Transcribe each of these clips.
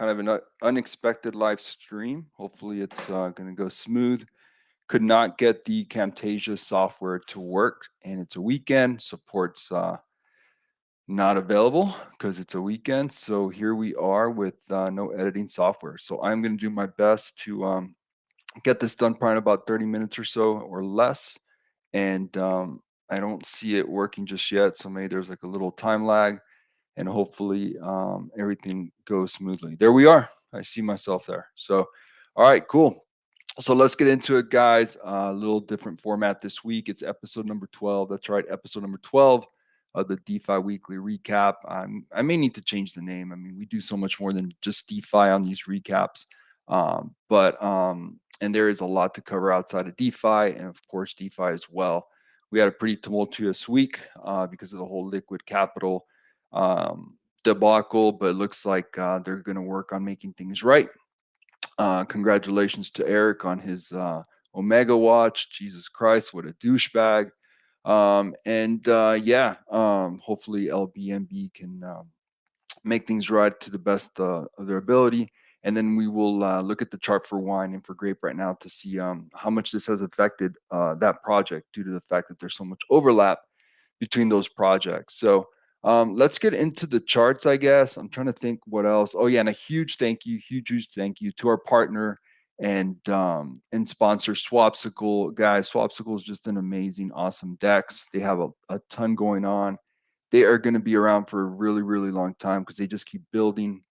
kind of an unexpected live stream. Hopefully it's going to go smooth. Could not get the Camtasia software to work, and it's a weekend. Support's not available because it's a weekend. So here we are with no editing software. So I'm going to do my best to get this done probably in about 30 minutes or so or less. And I don't see it working just yet. So maybe there's like a little time lag, and hopefully everything goes smoothly. There we are. I see myself there. So, all right, cool. So let's get into it, guys. A little different format this week. It's episode number 12. That's right, episode number 12 of the DeFi Weekly Recap. I may need to change the name. I mean, we do so much more than just DeFi on these recaps. And there is a lot to cover outside of DeFi and, of course, DeFi as well. We had a pretty tumultuous week because of the whole liquid capital debacle, but it looks like they're going to work on making things right. Congratulations to Eric on his Omega watch. Jesus Christ, what a douchebag. Hopefully LBNB can make things right to the best of their ability. And then we will look at the chart for wine and for grape right now to see how much this has affected that project due to the fact that there's so much overlap between those projects. So let's get into the charts, I guess. I'm trying to think what else. Oh, yeah, and a huge thank you to our partner and sponsor Swapsicle. Guys, Swapsicle is just an amazing, awesome DEX. They have a ton going on. They are going to be around for a really, really long time because they just keep building.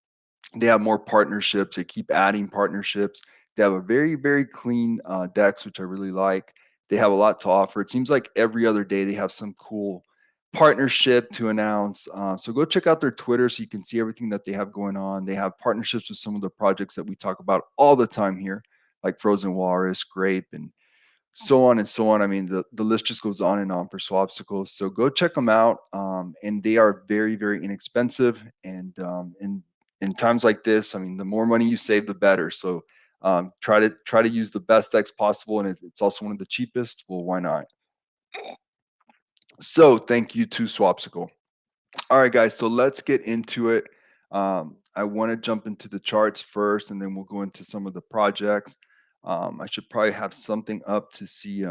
They have more partnerships. They keep adding partnerships. They have a very, very clean DEX, which I really like. They have a lot to offer. It seems like every other day they have some cool partnership to announce. So go check out their Twitter so you can see everything that they have going on. They have partnerships with some of the projects that we talk about all the time here, like Frozen Walrus, Grape, and so on and so on. I mean, the list just goes on and on for Swapsicle. So go check them out. And they are very, very inexpensive. And in times like this, I mean, the more money you save, the better. So try to use the best DEX possible. And if it's also one of the cheapest, well, why not? So thank you to Swapsicle. All right, guys. So let's get into it. I want to jump into the charts first, and then we'll go into some of the projects. I should probably have something up to see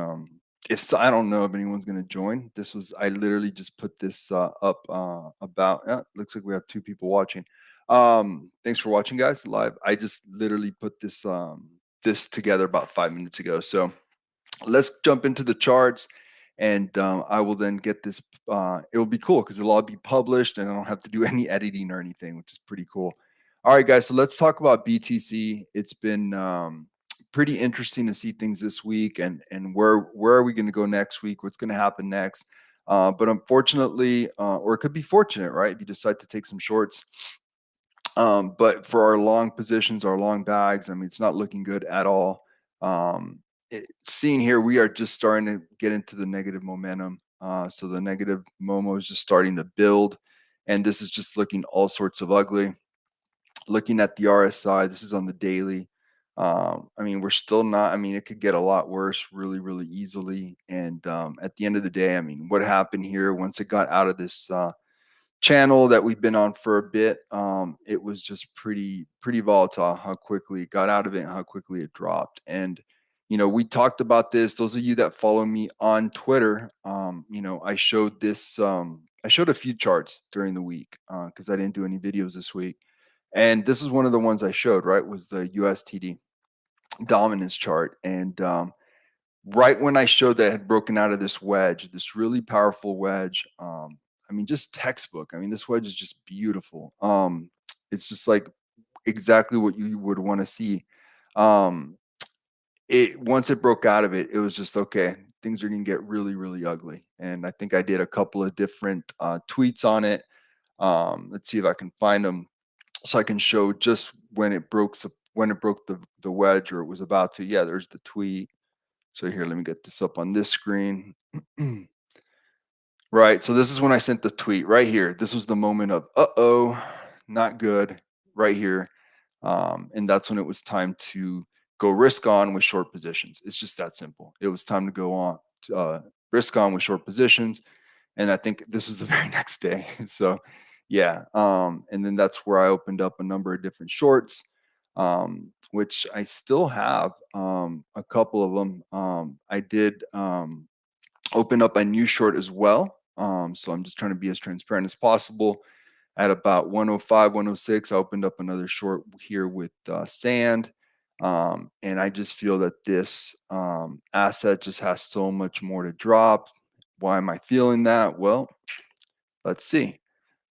if I don't know if anyone's going to join. I literally just put this up about. Looks like we have 2 people watching. Thanks for watching, guys, live. I just literally put this together about 5 minutes ago. So let's jump into the charts. And I will then get this. It will be cool because it'll all be published and I don't have to do any editing or anything, which is pretty cool. All right, guys. So let's talk about BTC. It's been pretty interesting to see things this week and where are we going to go next week? What's going to happen next? But unfortunately, or it could be fortunate, right? If you decide to take some shorts. But for our long positions, our long bags, I mean, it's not looking good at all. Seeing here, we are just starting to get into the negative momentum. So the negative Momo is just starting to build. And this is just looking all sorts of ugly. Looking at the RSI, this is on the daily. I mean, we're still not, I mean, it could get a lot worse really, really easily. And at the end of the day, I mean, what happened here once it got out of this channel that we've been on for a bit, it was just pretty volatile how quickly it got out of it and how quickly it dropped. And we talked about this. Those of you that follow me on Twitter, I showed this. I showed a few charts during the week because I didn't do any videos this week, and this is one of the ones I showed. Right, was the USTD dominance chart, and right when I showed that it had broken out of this wedge, this really powerful wedge. I mean, just textbook. I mean, this wedge is just beautiful. It's just like exactly what you would want to see. Once it broke out of it, it was just okay. Things are gonna get really, really ugly. And I think I did a couple of different tweets on it. Let's see if I can find them so I can show just when it broke the wedge or it was about to. Yeah, there's the tweet. So here, let me get this up on this screen. Right. So this is when I sent the tweet right here. This was the moment of not good right here. And that's when it was time to go risk on with short positions. It's just that simple. It was time to go on risk on with short positions. And I think this is the very next day. So Yeah. And then that's where I opened up a number of different shorts, which I still have a couple of them. I did open up a new short as well. So I'm just trying to be as transparent as possible. At about 105, 106, I opened up another short here with sand. And I just feel that this asset just has so much more to drop. Why am I feeling that? Well, let's see.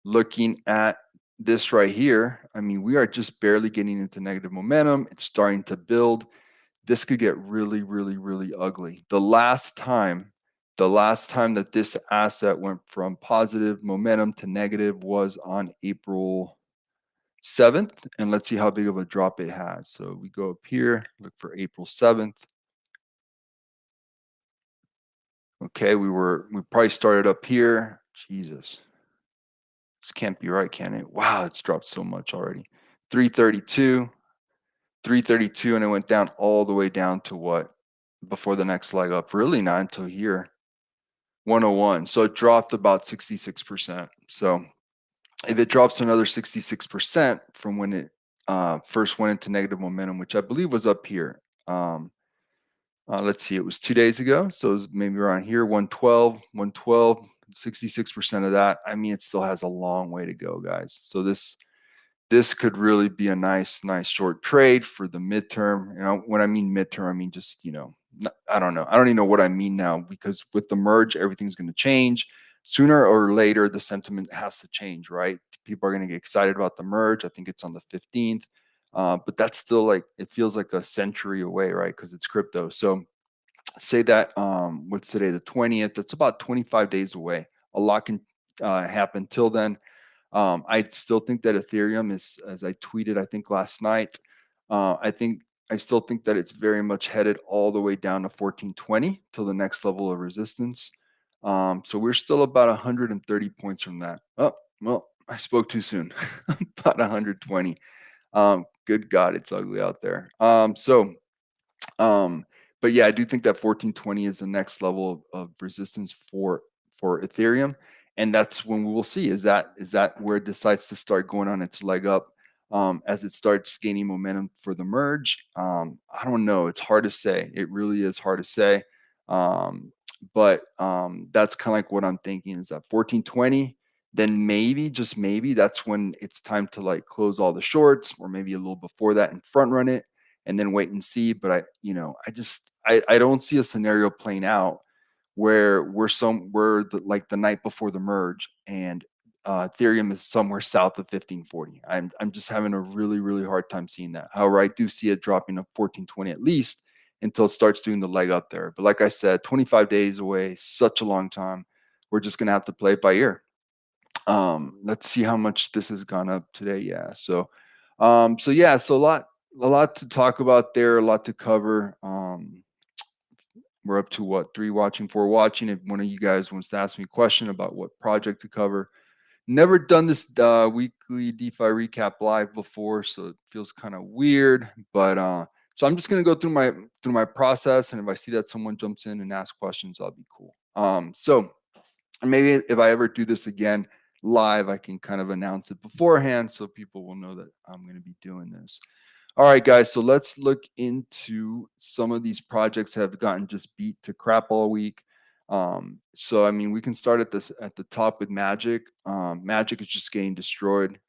Looking at this right here, I mean, we are just barely getting into negative momentum. It's starting to build. This could get really, really, really ugly. The last time that this asset went from positive momentum to negative was on April 7th. And let's see how big of a drop it had. So we go up here, look for April 7th. Okay, we probably started up here. Jesus. This can't be right, can it? Wow, it's dropped so much already. 332, 332, and it went down all the way down to what? Before the next leg up. Really not until here. 101. So it dropped about 66%. So if it drops another 66% from when it first went into negative momentum, which I believe was up here. Let's see, it was 2 days ago. So it was maybe around here, 112, 112, 66% of that. I mean, it still has a long way to go, guys. So this could really be a nice short trade for the midterm. You know, when I mean midterm, I mean just, I don't know. I don't even know what I mean now, because with the merge, everything's going to change. Sooner or later, the sentiment has to change, right? People are going to get excited about the merge. I think it's on the 15th. But that's still like, it feels like a century away, right? Because it's crypto. So say that, what's today, the 20th? That's about 25 days away. A lot can happen till then. I still think that Ethereum is, as I tweeted, I think last night, I still think that it's very much headed all the way down to 1420 till the next level of resistance. So we're still about 130 points from that. Oh, well, I spoke too soon. About 120. Good God, it's ugly out there. Um, but yeah, I do think that 1420 is the next level of resistance for Ethereum, and that's when we will see, is that where it decides to start going on its leg up, as it starts gaining momentum for the merge. I don't know. It's hard to say. It really is hard to say. But that's kind of like what I'm thinking, is that 1420. Then maybe, just maybe, that's when it's time to like close all the shorts, or maybe a little before that, and front run it, and then wait and see. But I don't see a scenario playing out where we're the night before the merge, and Ethereum is somewhere south of 1540. I'm just having a really, really hard time seeing that. However, I do see it dropping to 1420 at least until it starts doing the leg up there. But like I said, 25 days away, such a long time. We're just gonna have to play it by ear. Let's see how much this has gone up today. Yeah. So a lot to talk about there, a lot to cover. We're up to what, 4 watching. If one of you guys wants to ask me a question about what project to cover, never done this weekly DeFi recap live before, so it feels kind of weird. But so I'm just gonna go through my process, and if I see that someone jumps in and asks questions, I'll be cool. So maybe if I ever do this again live, I can kind of announce it beforehand so people will know that I'm going to be doing this. All right, guys. So let's look into some of these projects that have gotten just beat to crap all week. So I mean, we can start at the top with Magic. Magic is just getting destroyed,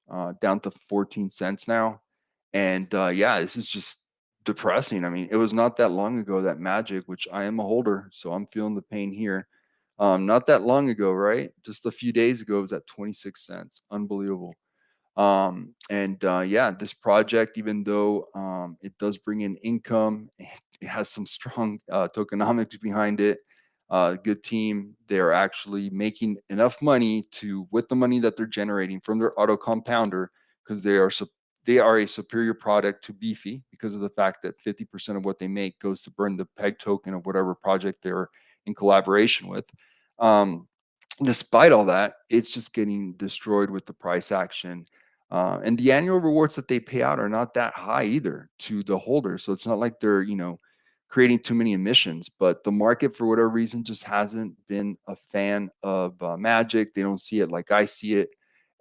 down to 14 cents now, and yeah, this is just depressing. I mean, it was not that long ago that Magic, which I am a holder, so I'm feeling the pain here. Not that long ago, right? Just a few days ago, it was at 26 cents. Unbelievable. And yeah, this project, even though it does bring in income, it has some strong tokenomics behind it. Good team. They are actually making enough money with the money that they're generating from their auto compounder, because they are a superior product to Beefy, because of the fact that 50% of what they make goes to burn the peg token of whatever project they're in collaboration with. Despite all that, it's just getting destroyed with the price action. And the annual rewards that they pay out are not that high either to the holders. So it's not like they're, creating too many emissions, but the market, for whatever reason, just hasn't been a fan of Magic. They don't see it like I see it.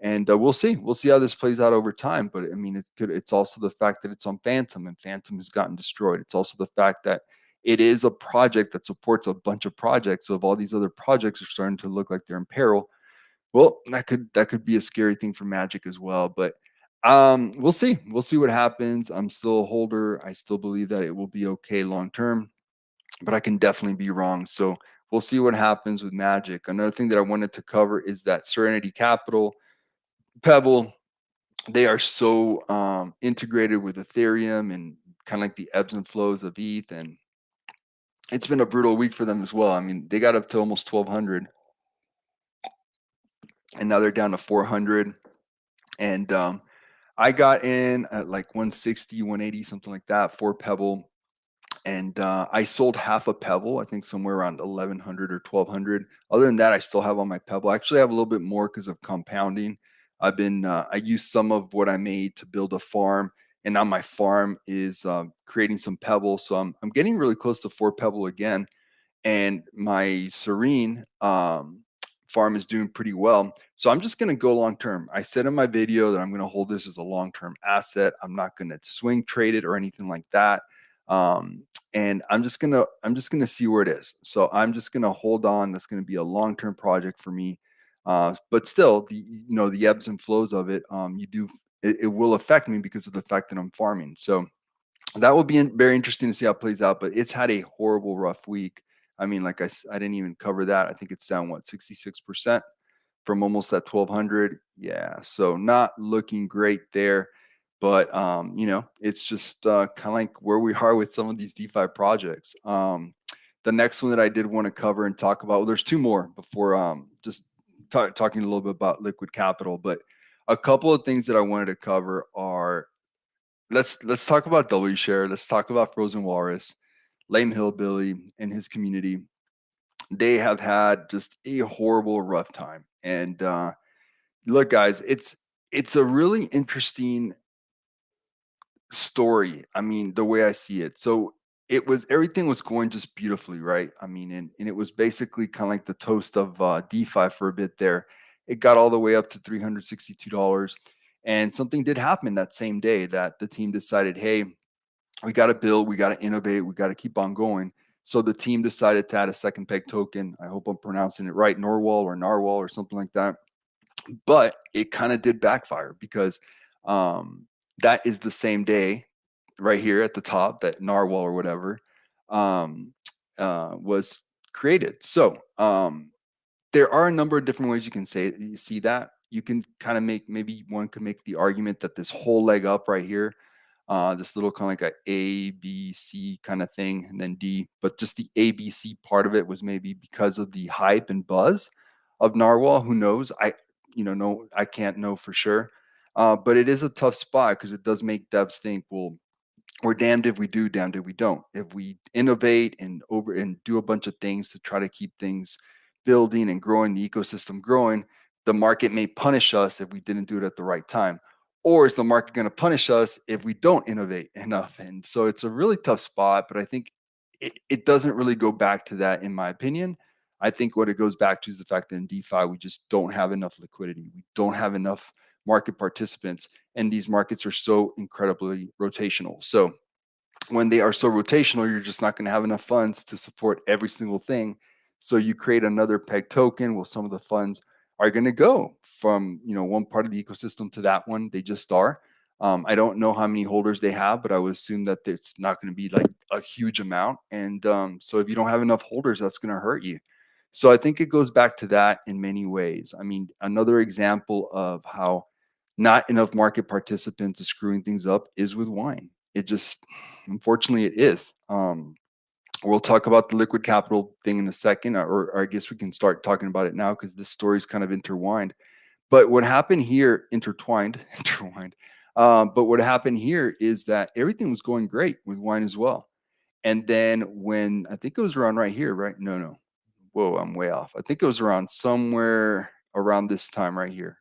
And we'll see. We'll see how this plays out over time. But I mean, it's also the fact that it's on Phantom, and Phantom has gotten destroyed. It's also the fact that it is a project that supports a bunch of projects. So if all these other projects are starting to look like they're in peril, well, that could be a scary thing for Magic as well. But we'll see. We'll see what happens. I'm still a holder. I still believe that it will be okay long term, but I can definitely be wrong. So we'll see what happens with Magic. Another thing that I wanted to cover is that Serenity Capital, Pebble, they are so integrated with Ethereum and kind of like the ebbs and flows of ETH, and it's been a brutal week for them as well. I mean, they got up to almost 1,200, and now they're down to 400. And I got in at like 160, 180, something like that for Pebble. And I sold half a Pebble, I think somewhere around 1,100 or 1,200. Other than that, I still have on my Pebble. I actually have a little bit more because of compounding. I used some of what I made to build a farm, and now my farm is creating some Pebble. So I'm getting really close to 4 Pebble again, and my Serene farm is doing pretty well. So I'm just going to go long term. I said in my video that I'm going to hold this as a long term asset. I'm not going to swing trade it or anything like that. And I'm just gonna see where it is. So I'm just gonna hold on. That's gonna be a long term project for me. But still, the ebbs and flows of it, it will affect me because of the fact that I'm farming. So that will be very interesting to see how it plays out. But it's had a horrible, rough week. I mean, like I didn't even cover that. I think it's down 66% from almost at 1,200. Yeah, so not looking great there. But it's just kind of like where we are with some of these DeFi projects. The next one that I did want to cover and talk about, well, there's two more before just talking a little bit about liquid capital. But a couple of things that I wanted to cover are, let's talk about W Share. Let's talk about Frozen Walrus, Lame Hillbilly, and his community. They have had just a horrible, rough time. And look, guys, it's a really interesting story. I mean, the way I see it. So everything was going just beautifully, right? I mean, and it was basically kind of like the toast of DeFi for a bit there. It got all the way up to $362. And something did happen that same day that the team decided, hey, we got to build, we got to innovate, we got to keep on going. So the team decided to add a second peg token. I hope I'm pronouncing it right, Narwhal or something like that. But it kind of did backfire because that is the same day right here at the top that Narwhal or whatever was created. So there are a number of different ways you see that. You can kind of maybe one could make the argument that this whole leg up right here, this little kind of like a B, C kind of thing, and then D, but just the A, B, C part of it was maybe because of the hype and buzz of Narwhal. Who knows? No, I can't know for sure. But it is a tough spot because it does make devs think, well, we're damned if we do, damned if we don't. If we innovate and do a bunch of things to try to keep things building and growing, the ecosystem growing, the market may punish us if we didn't do it at the right time. Or is the market going to punish us if we don't innovate enough? And so it's a really tough spot, but I think it doesn't really go back to that, in my opinion. I think what it goes back to is the fact that in DeFi, we just don't have enough liquidity. We don't have enough market participants, and these markets are so incredibly rotational. So when they are so rotational, you're just not going to have enough funds to support every single thing. So you create another peg token. Well, some of the funds are going to go from one part of the ecosystem to that one. They just are. I don't know how many holders they have, but I would assume that it's not going to be like a huge amount. And so if you don't have enough holders, that's going to hurt you. So I think it goes back to that in many ways. I mean, another example of how not enough market participants is screwing things up is with wine. It just, unfortunately, it is. We'll talk about the liquid capital thing in a second, or I guess we can start talking about it now because this story is kind of intertwined. But what happened here, intertwined. But what happened here is that everything was going great with wine as well. And then when I think it was around right here, right? No. Whoa, I'm way off. I think it was around somewhere around this time right here.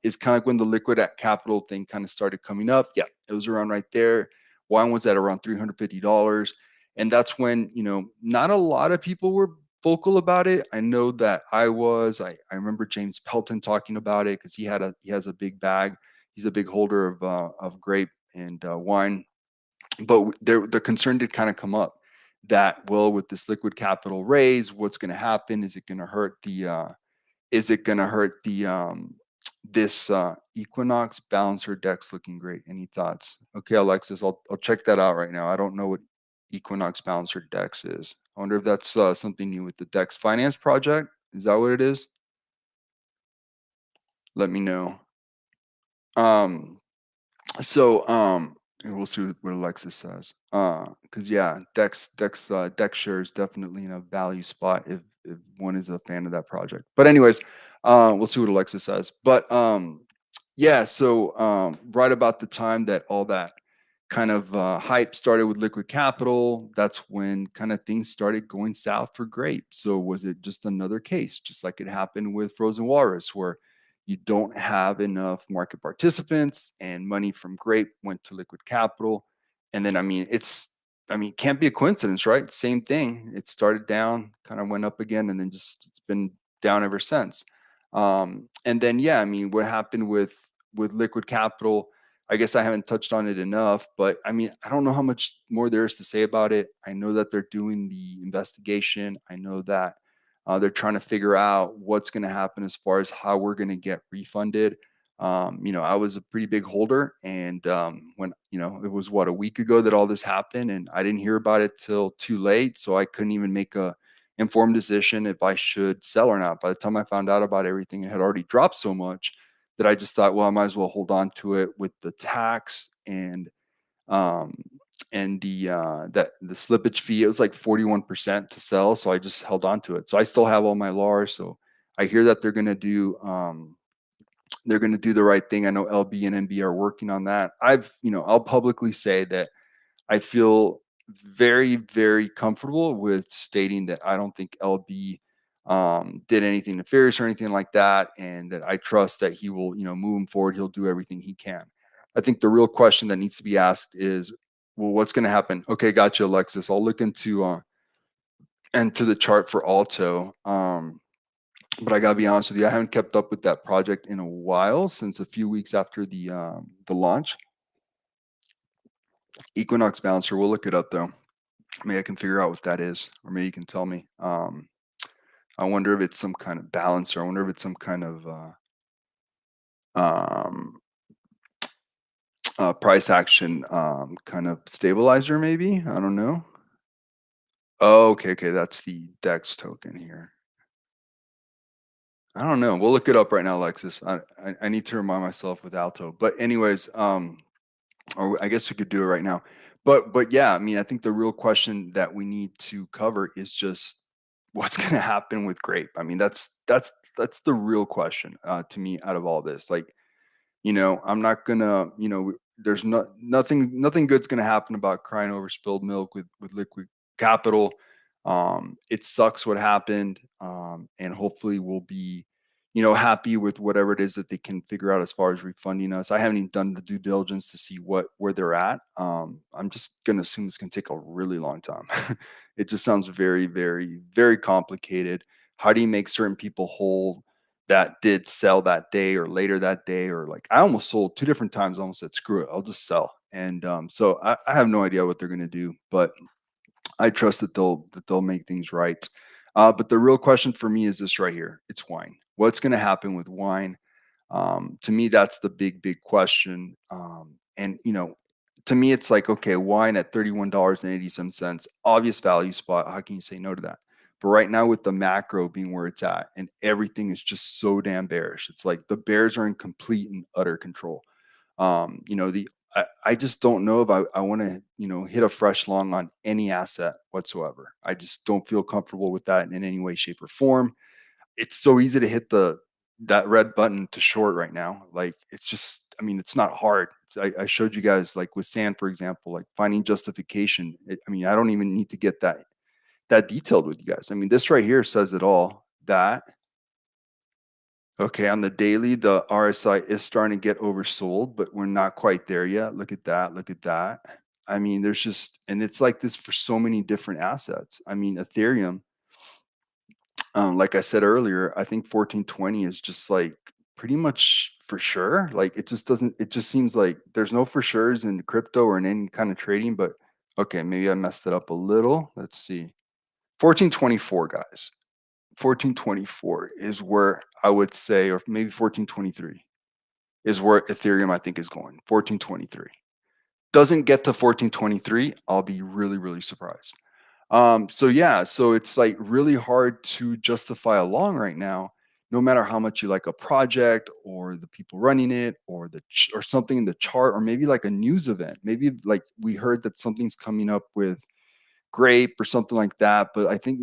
It's kind of like when the liquid at capital thing kind of started coming up. Yeah, it was around right there. Wine was at around $350. And that's when, not a lot of people were vocal about it. I know that I was. I remember James Pelton talking about it because he has a big bag. He's a big holder of grape and wine. But the concern did kind of come up that, well, with this liquid capital raise, what's going to happen? Is it going to hurt the this Equinox balancer deck's looking great. Any thoughts? Okay, Alexis, I'll check that out right now. I don't know what Equinox balancer dex is. I wonder if that's something new with the Dex Finance project. Is that what it is? Let me know. Um, and we'll see what Alexis says. Because yeah, Dex share is definitely in a value spot if one is a fan of that project. But anyways, we'll see what Alexis says. But yeah, so right about the time that all that kind of hype started with liquid capital, that's when kind of things started going south for grape. So was it just another case, just like it happened with frozen walrus, where you don't have enough market participants and money from grape went to liquid capital? And then it can't be a coincidence, right? Same thing. It started down, kind of went up again, and then just it's been down ever since. And then yeah, I mean, what happened with liquid capital? I guess I haven't touched on it enough, but I mean, I don't know how much more there is to say about it. I know that they're doing the investigation. I know that they're trying to figure out what's going to happen as far as how we're going to get refunded. I was a pretty big holder, and when it was what, a week ago that all this happened, and I didn't hear about it till too late, so I couldn't even make a informed decision if I should sell or not. By the time I found out about everything, it had already dropped so much that I just thought, well, I might as well hold on to it with the tax um the slippage fee. It was like 41% to sell, so I just held on to it. So I still have all my LARs. So I hear that they're going to do the right thing. I know LB and MB are working on that. I'll publicly say that I feel very, very comfortable with stating that I don't think LB did anything nefarious or anything like that, and that I trust that he will, moving forward, he'll do everything he can. I think the real question that needs to be asked is, well, what's going to happen? Okay, gotcha, Alexis. I'll look into the chart for Alto. But I gotta be honest with you, I haven't kept up with that project in a while, since a few weeks after the launch. Equinox Balancer, we'll look it up though. Maybe I can figure out what that is, or maybe you can tell me. I wonder if it's some kind of balancer. I wonder if it's some kind of um, price action kind of stabilizer, maybe. I don't know. Oh, okay, okay, that's the Dex token here. I don't know. We'll look it up right now, Alexis. I need to remind myself with Alto. But anyways, or I guess we could do it right now. But yeah, I mean, I think the real question that we need to cover is just what's going to happen with grape. I mean, that's the real question to me out of all this. Like, I'm not gonna, there's nothing good's gonna happen about crying over spilled milk with liquid capital. It sucks what happened, and hopefully we'll be, happy with whatever it is that they can figure out as far as refunding us. I haven't even done the due diligence to see where they're at. I'm just gonna assume it's gonna take a really long time. It just sounds very, very, very complicated. How do you make certain people whole that did sell that day or later that day? Or like, I almost sold two different times. I almost said, screw it, I'll just sell. And so I have no idea what they're going to do, but I trust that they'll make things right. But the real question for me is this right here. It's wine. What's going to happen with wine? To me, that's the big question. And to me, it's like, okay, wine at $31.87, obvious value spot. How can you say no to that? But right now, with the macro being where it's at, and everything is just so damn bearish, it's like the bears are in complete and utter control. I just don't know if I want to, hit a fresh long on any asset whatsoever. I just don't feel comfortable with that in any way, shape, or form. It's so easy to hit that red button to short right now. Like, it's just, I mean, it's not hard. I showed you guys, like with sand, for example, like finding justification. I mean, I don't even need to get that detailed with you guys. I mean, this right here says it all. That Okay, on the daily, the RSI is starting to get oversold, but we're not quite there yet. Look at that. Look at that. I mean, and it's like this for so many different assets. I mean, Ethereum, Like I said earlier, I think 1420 is just like pretty much for sure. Like it just doesn't, it just seems like there's no for sure's in crypto or in any kind of trading, but okay, maybe I messed it up a little. Let's see. 1424, guys. 1424 is where I would say, or maybe 1423 is where Ethereum I think is going. 1423 doesn't get to 1423. I'll be really, really surprised. So yeah, so it's like really hard to justify a long right now, no matter how much you like a project or the people running it or or something in the chart or maybe like a news event. Maybe like we heard that something's coming up with grape or something like that. But I think,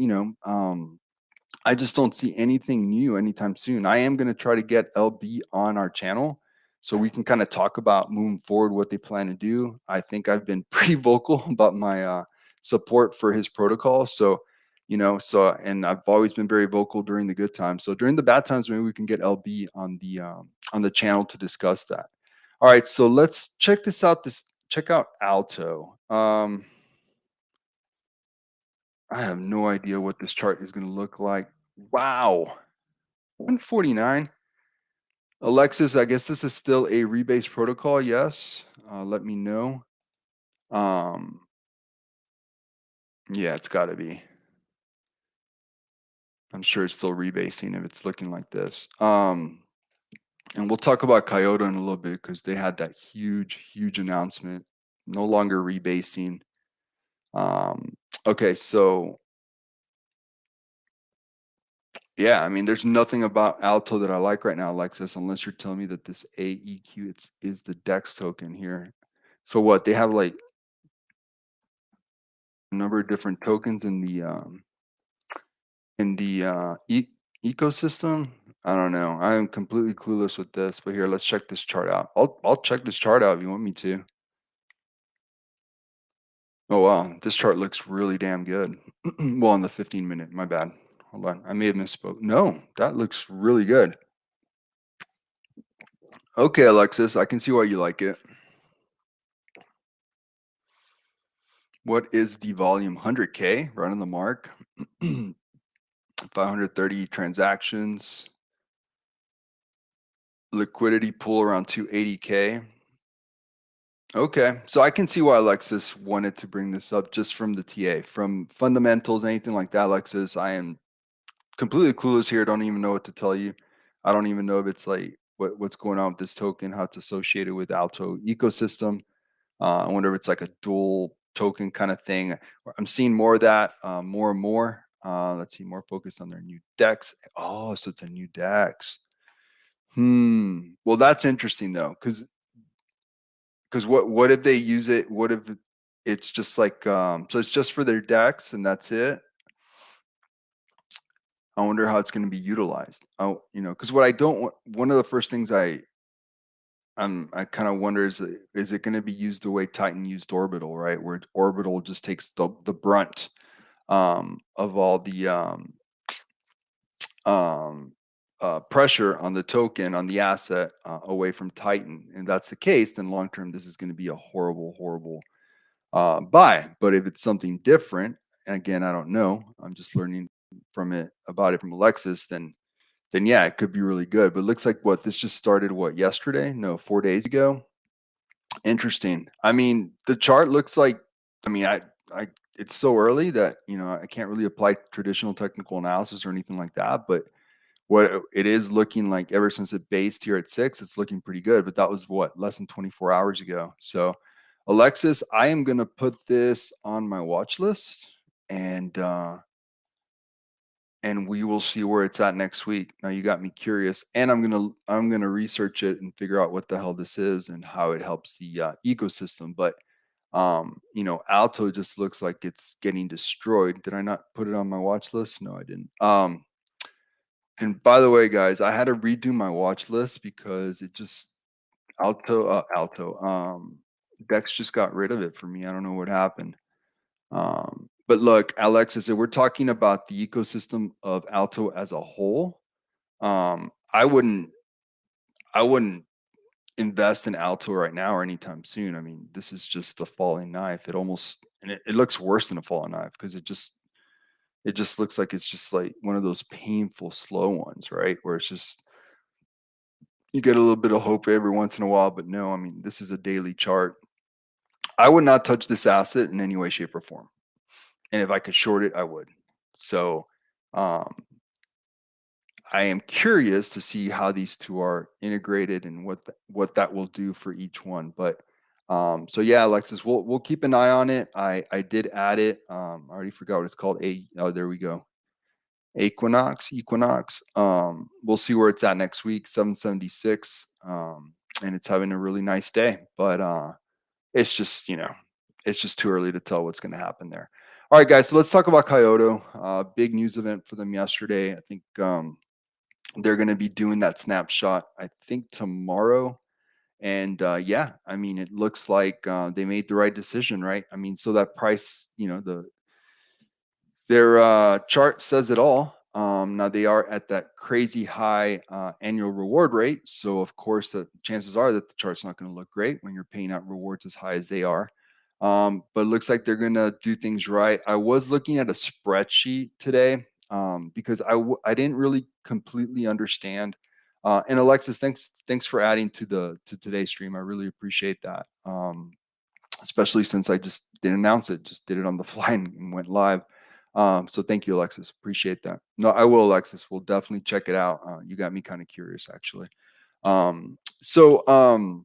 I just don't see anything new anytime soon. I am going to try to get LB on our channel so we can kind of talk about moving forward what they plan to do. I think I've been pretty vocal about my support for his protocol. So, and I've always been very vocal during the good times. So during the bad times, maybe we can get LB on the channel to discuss that. All right, so let's check this out. Check out Alto. I have no idea what this chart is going to look like. Wow. 149. Alexis, I guess this is still a rebase protocol. Yes. Let me know. Um, yeah, it's got to be. I'm sure it's still rebasing if it's looking like this. And we'll talk about Coyote in a little bit because they had that huge announcement. No longer rebasing. Okay, so yeah, I mean, there's nothing about Alto that I like right now, Alexis, unless you're telling me that this AEQ is the DEX token here. So what? They have like a number of different tokens in the ecosystem. I don't know. I am completely clueless with this. But here, let's check this chart out. I'll check this chart out if you want me to. Oh wow, this chart looks really damn good. Well, on the 15-minute, my bad. Hold on, I may have misspoke. No, that looks really good. Okay, Alexis, I can see why you like it. What is the volume? 100K, right on the mark. 530 transactions. Liquidity pool around 280K. Okay, so I can see why Alexis wanted to bring this up just from the TA. From fundamentals, anything like that, Alexis, I am completely clueless here. I don't even know what to tell you. I don't even know if it's like what's going on with this token, how it's associated with Alto ecosystem. I wonder if it's like a dual token kind of thing. I'm seeing more of that, more and more. Let's see, more focused on their new decks. Oh, so it's a new decks. Well, that's interesting though, because what if they use it? What if it's just like so it's just for their decks and that's it? I wonder how it's going to be utilized. Oh, because what I don't want, one of the first things I kind of wonder is it going to be used the way Titan used Orbital, right? Where Orbital just takes the brunt of all the um, pressure on the token on the asset away from Titan. And that's the case, then long term this is going to be a horrible buy. But if it's something different, and again I don't know, I'm just learning from it about it from Alexis, then yeah, it could be really good. But it looks like what this just started yesterday? No, 4 days ago. Interesting. I mean, the chart looks like, I mean, I it's so early that I can't really apply traditional technical analysis or anything like that. But what it is looking like ever since it based here at 6, it's looking pretty good. But that was what, less than 24 hours ago. So, Alexis, I am gonna put this on my watch list, and we will see where it's at next week. Now you got me curious, and I'm gonna research it and figure out what the hell this is and how it helps the ecosystem. But Alto just looks like it's getting destroyed. Did I not put it on my watch list? No, I didn't. And by the way, guys, I had to redo my watch list because it just Alto Dex just got rid of it for me. I don't know what happened. But look, Alexis, if we're talking about the ecosystem of Alto as a whole, I wouldn't invest in Alto right now or anytime soon. I mean, this is just a falling knife. It almost, and it looks worse than a falling knife because It just looks like it's just like one of those painful slow ones, right? Where it's just you get a little bit of hope every once in a while, but no, I mean, this is a daily chart. I would not touch this asset in any way, shape, or form. And if I could short it, I would. So um, I am curious to see how these two are integrated and what that will do for each one. But so yeah, Alexis, we'll keep an eye on it. I did add it. I already forgot what it's called. Oh, there we go. Equinox. We'll see where it's at next week. 776. And it's having a really nice day. But it's just it's just too early to tell what's going to happen there. All right, guys. So let's talk about Coyote. Big news event for them yesterday. I think they're going to be doing that snapshot, I think, tomorrow. And yeah, I mean, it looks like they made the right decision, right? I mean, so that price, their chart says it all. Now they are at that crazy high annual reward rate, so of course the chances are that the chart's not going to look great when you're paying out rewards as high as they are. But it looks like they're going to do things right. I was looking at a spreadsheet today because I didn't really completely understand. And Alexis, thanks for adding to today's stream. I really appreciate that. Especially since I just didn't announce it, just did it on the fly and went live. So thank you, Alexis. Appreciate that. No, I will, Alexis. We'll definitely check it out. You got me kind of curious, actually. So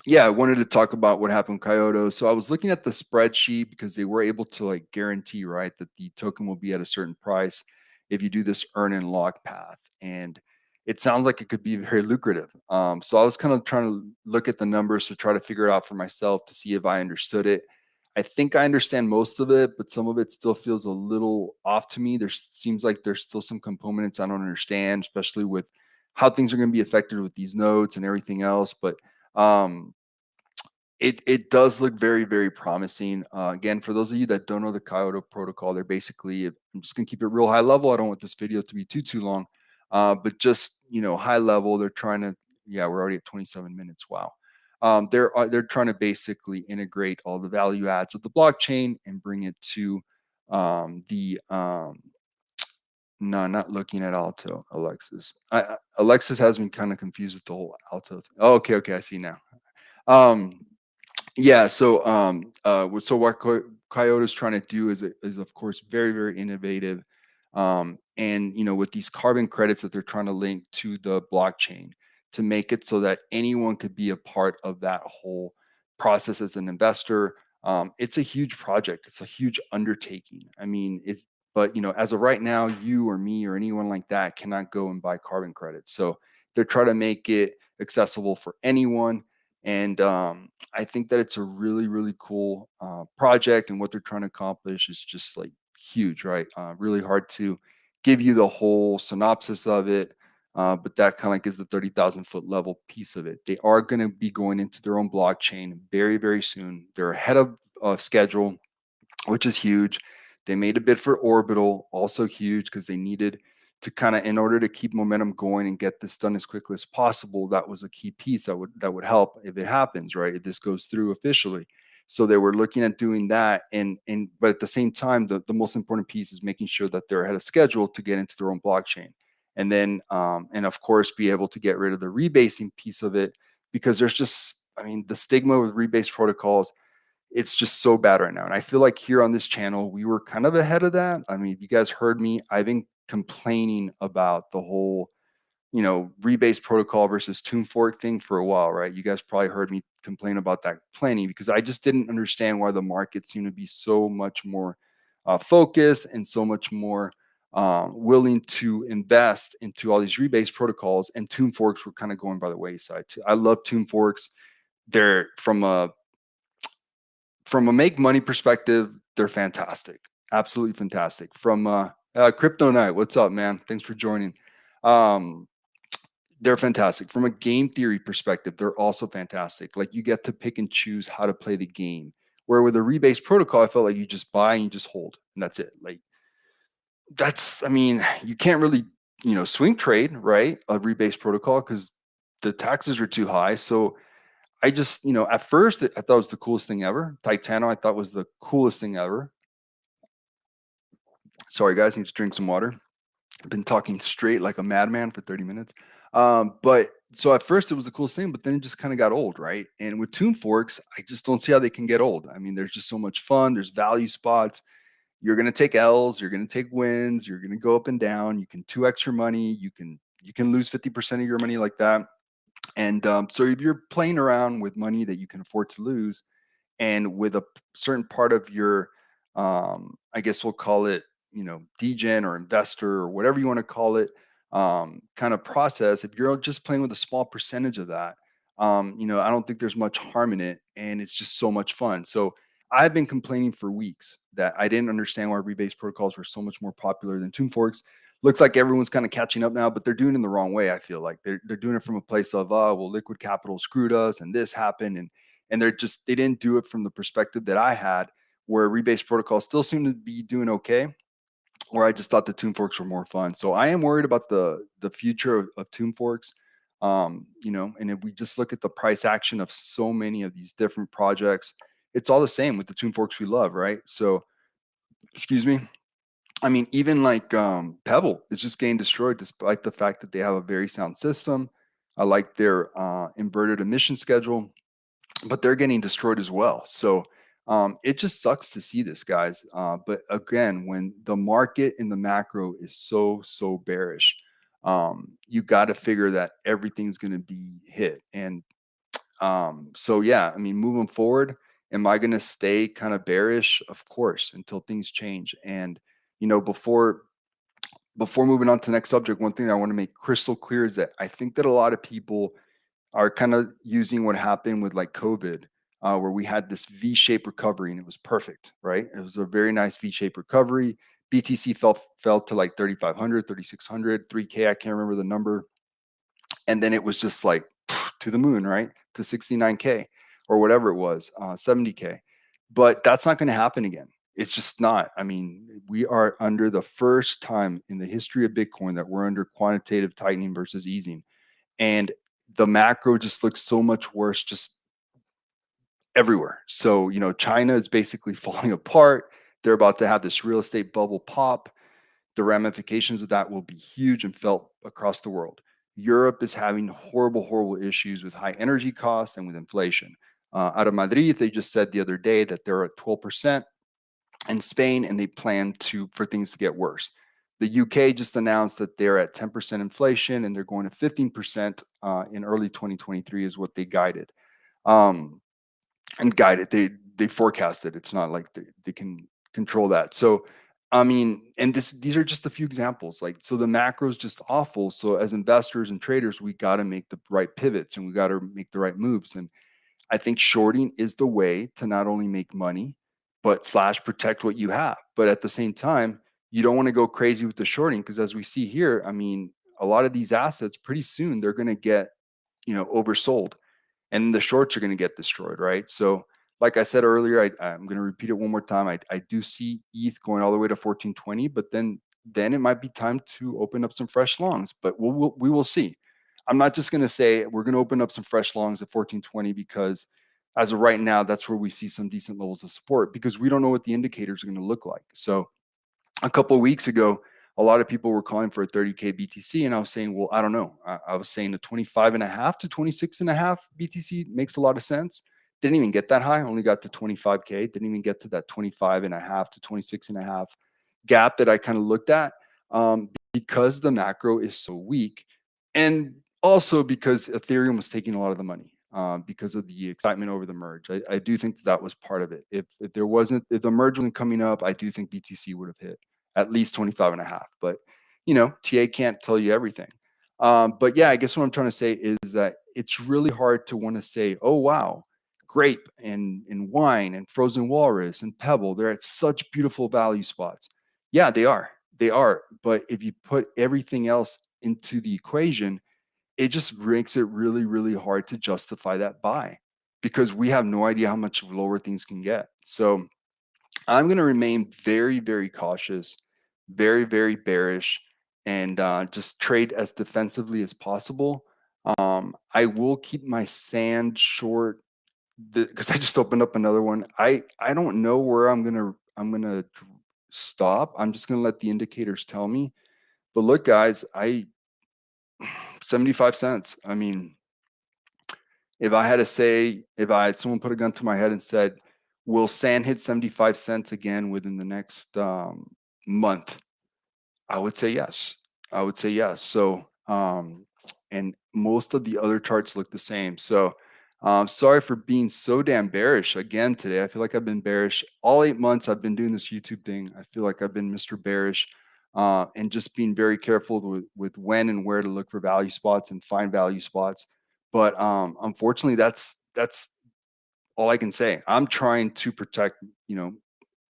yeah, I wanted to talk about what happened with Coyote. So I was looking at the spreadsheet because they were able to like guarantee, right, that the token will be at a certain price if you do this earn and lock path. And it sounds like it could be very lucrative. So I was kind of trying to look at the numbers to try to figure it out for myself to see if I understood it. I think I understand most of it, but some of it still feels a little off to me. There seems like there's still some components I don't understand, especially with how things are going to be affected with these nodes and everything else. But um, it does look very, very promising. Again, for those of you that don't know the Coyote protocol, they're basically, I'm just gonna keep it real high level. I don't want this video to be too long, but just high level. They're trying to, yeah, we're already at 27 minutes. Wow. They're trying to basically integrate all the value adds of the blockchain and bring it to the no, not looking at Alto, Alexis. Alexis has me kind of confused with the whole Alto thing. Oh, okay, I see now. Um, yeah, so what Coyote is trying to do is of course very, very innovative. And with these carbon credits that they're trying to link to the blockchain to make it so that anyone could be a part of that whole process as an investor. It's a huge project. It's a huge undertaking. I mean, but as of right now, you or me or anyone like that cannot go and buy carbon credits. So they're trying to make it accessible for anyone. And I think that it's a really, really cool project, and what they're trying to accomplish is just like huge, right? Really hard to give you the whole synopsis of it, but that kind of like is the 30,000-foot level piece of it. They are going to be going into their own blockchain very, very soon. They're ahead of schedule, which is huge. They made a bid for Orbital, also huge because they needed to kind of, in order to keep momentum going and get this done as quickly as possible. That was a key piece that would help if it happens, right? If this goes through officially. So they were looking at doing that, and but at the same time, the most important piece is making sure that they're ahead of schedule to get into their own blockchain, and then and of course be able to get rid of the rebasing piece of it, because there's just, I mean, the stigma with rebase protocols, it's just so bad right now. And I feel like here on this channel, we were kind of ahead of that. I mean, if you guys heard me, I've been complaining about the whole, rebase protocol versus tomb fork thing for a while, right? You guys probably heard me complain about that plenty because I just didn't understand why the market seemed to be so much more focused and so much more willing to invest into all these rebase protocols, and tomb forks were kind of going by the wayside too. I love tomb forks. They're from a make money perspective, they're fantastic, absolutely fantastic. From Crypto Night, what's up, man? Thanks for joining. Um, they're fantastic. From a game theory perspective, they're also fantastic. Like, you get to pick and choose how to play the game. Where with a rebase protocol, I felt like you just buy and you just hold, and that's it. Like, I mean, you can't really, swing trade, right? A rebase protocol because the taxes are too high. So I just, at first I thought it was the coolest thing ever. Titano, I thought was the coolest thing ever. Sorry, guys, need to drink some water. I've been talking straight like a madman for 30 minutes. But so at first it was the coolest thing, but then it just kind of got old, right? And with Tomb Forks, I just don't see how they can get old. I mean, there's just so much fun. There's value spots. You're gonna take L's, you're gonna take wins, you're gonna go up and down. You can 2x your money. You can lose 50% of your money like that. And so if you're playing around with money that you can afford to lose, and with a certain part of your I guess we'll call it, degen or investor or whatever you want to call it, kind of process, if you're just playing with a small percentage of that, I don't think there's much harm in it, and it's just so much fun. So I've been complaining for weeks that I didn't understand why rebase protocols were so much more popular than Tomb Forks. Looks like everyone's kind of catching up now, but they're doing it in the wrong way. I feel like they're doing it from a place of, oh, well, liquid capital screwed us and this happened, and they didn't do it from the perspective that I had, where rebase protocol still seemed to be doing okay, where I just thought the Tomb Forks were more fun. So I am worried about the future of Tomb Forks. And if we just look at the price action of so many of these different projects, it's all the same with the Tomb Forks we love, right? So, excuse me. I mean, even like Pebble is just getting destroyed despite the fact that they have a very sound system. I like their inverted emission schedule, but they're getting destroyed as well. So it just sucks to see this, guys. But again, when the market in the macro is so bearish, you got to figure that everything's going to be hit. And so yeah, I mean, moving forward, am I going to stay kind of bearish? Of course, until things change. And before moving on to the next subject, one thing I want to make crystal clear is that I think that a lot of people are kind of using what happened with like COVID, where we had this V-shaped recovery and it was perfect, right? It was a very nice V-shaped recovery. BTC fell to like 3,500, 3,600, 3K. I can't remember the number, and then it was just like to the moon, right? To 69K or whatever it was, 70K. But that's not going to happen again. It's just not. I mean, we are under the first time in the history of Bitcoin that we're under quantitative tightening versus easing, and the macro just looks so much worse just everywhere. So, China is basically falling apart. They're about to have this real estate bubble pop. The ramifications of that will be huge and felt across the world. Europe is having horrible issues with high energy costs and with inflation. Out of Madrid, they just said the other day that they're at 12% in Spain, and they plan for things to get worse. The UK just announced that they're at 10% inflation, and they're going to 15% in early 2023 is what they guided. Um, and guided. They forecasted. It's not like they can control that. So I mean, and these are just a few examples. Like, so the macro is just awful. So as investors and traders, we got to make the right pivots and we got to make the right moves. And I think shorting is the way to not only make money, but slash protect what you have. But at the same time, you don't want to go crazy with the shorting, because as we see here, I mean, a lot of these assets pretty soon they're going to get, oversold, and the shorts are going to get destroyed, right? So, like I said earlier, I'm going to repeat it one more time. I do see ETH going all the way to 1420, but then it might be time to open up some fresh longs. But we will see. I'm not just going to say we're going to open up some fresh longs at 1420 because as of right now, that's where we see some decent levels of support, because we don't know what the indicators are going to look like. So a couple of weeks ago, a lot of people were calling for a 30K BTC. And I was saying, well, I don't know. I was saying the 25 and a half to 26 and a half BTC makes a lot of sense. Didn't even get that high, only got to 25K. Didn't even get to that 25 and a half to 26 and a half gap that I kind of looked at, because the macro is so weak. And also because Ethereum was taking a lot of the money, because of the excitement over the merge. I do think that was part of it. If the merge wasn't coming up, I do think BTC would have hit at least 25 and a half. But, TA can't tell you everything. But yeah, I guess what I'm trying to say is that it's really hard to want to say, oh, wow, grape and wine and frozen walrus and pebble, they're at such beautiful value spots. Yeah, they are. They are. But if you put everything else into the equation, it just makes it really hard to justify that buy, because we have no idea how much lower things can get. So I'm going to remain very cautious, very bearish, and just trade as defensively as possible. I will keep my sand short because I just opened up another one. I don't know where I'm gonna stop. I'm just going to let the indicators tell me. But look, guys, 75 cents. I mean, if I had to say, if I had someone put a gun to my head and said, will sand hit 75 cents again within the next month? I would say yes. I would say yes. So, and most of the other charts look the same. So, sorry for being so damn bearish again today. I feel like I've been bearish all 8 months. I've been doing this YouTube thing. I feel like I've been Mr. Bearish, and just being very careful with when and where to look for value spots and find value spots. But unfortunately, that's all I can say. I'm trying to protect,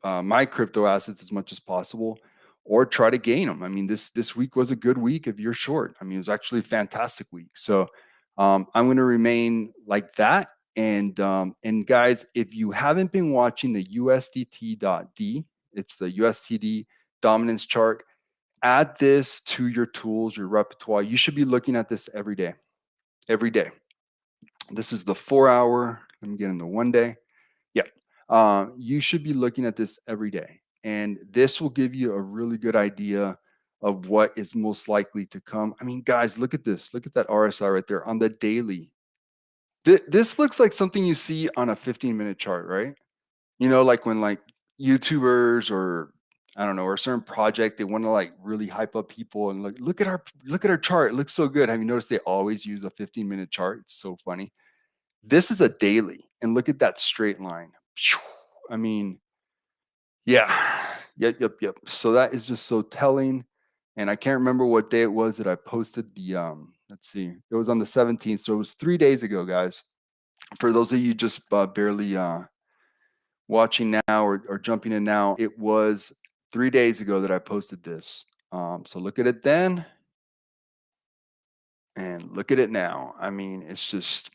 my crypto assets as much as possible, or try to gain them. I mean, this week was a good week if you're short. I mean, it was actually a fantastic week. So I'm going to remain like that. And guys, if you haven't been watching the USDT.D, it's the USDT dominance chart. Add this to your tools, your repertoire. You should be looking at this every day. Every day. This is the 4 hour. Let me get in the 1 day. Yeah. You should be looking at this every day. And this will give you a really good idea of what is most likely to come. I mean, guys, look at this. Look at that RSI right there on the daily. This looks like something you see on a 15-minute chart, right? Like when like YouTubers or I don't know, or a certain project, they want to like really hype up people and look at our chart. It looks so good. Have you noticed they always use a 15-minute chart? It's so funny. This is a daily, and look at that straight line. I mean, yeah, yep. So that is just so telling. And I can't remember what day it was that I posted the. Let's see, it was on the 17th, so it was 3 days ago, guys. For those of you just barely watching now or jumping in now, it was 3 days ago that I posted this. So look at it then, and look at it now. I mean, it's just,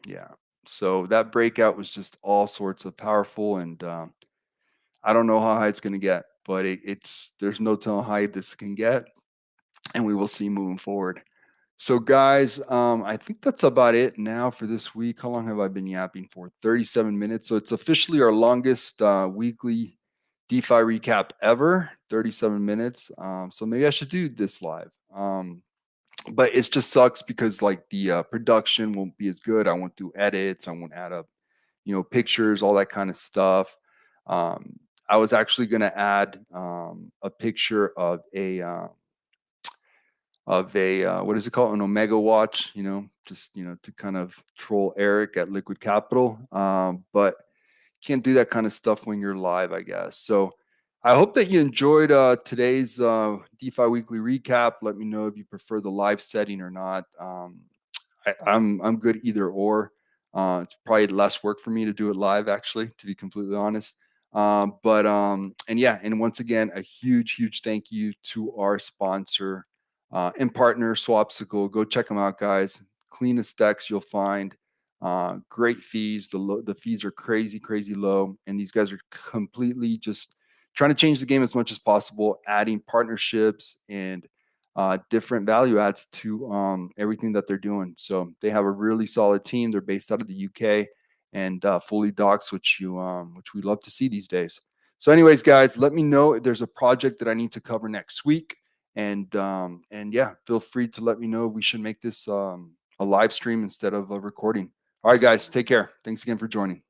yeah. So that breakout was just all sorts of powerful, and I don't know how high it's going to get, but there's no telling how high this can get, and we will see moving forward. So, guys, I think that's about it now for this week. How long have I been yapping for? 37 minutes. So it's officially our longest weekly DeFi recap ever. 37 minutes. So maybe I should do this live. But it just sucks because like the production won't be as good. I won't do edits. I won't add up, pictures, all that kind of stuff. I was actually going to add a picture of a what is it called, an Omega watch, just to kind of troll Eric at Liquid Capital, but can't do that kind of stuff when you're live, I guess. So I hope that you enjoyed today's DeFi weekly recap. Let me know if you prefer the live setting or not. I'm good either or. It's probably less work for me to do it live, actually, to be completely honest. And once again, a huge thank you to our sponsor and partner, Swapsicle. Go check them out, guys. Cleanest decks you'll find. Great fees. The fees are crazy low, and these guys are completely just trying to change the game as much as possible, adding partnerships and different value adds to everything that they're doing. So they have a really solid team. They're based out of the UK and fully docs, which we love to see these days. So, anyways, guys, let me know if there's a project that I need to cover next week, and yeah, feel free to let me know if we should make this a live stream instead of a recording. All right, guys, take care. Thanks again for joining.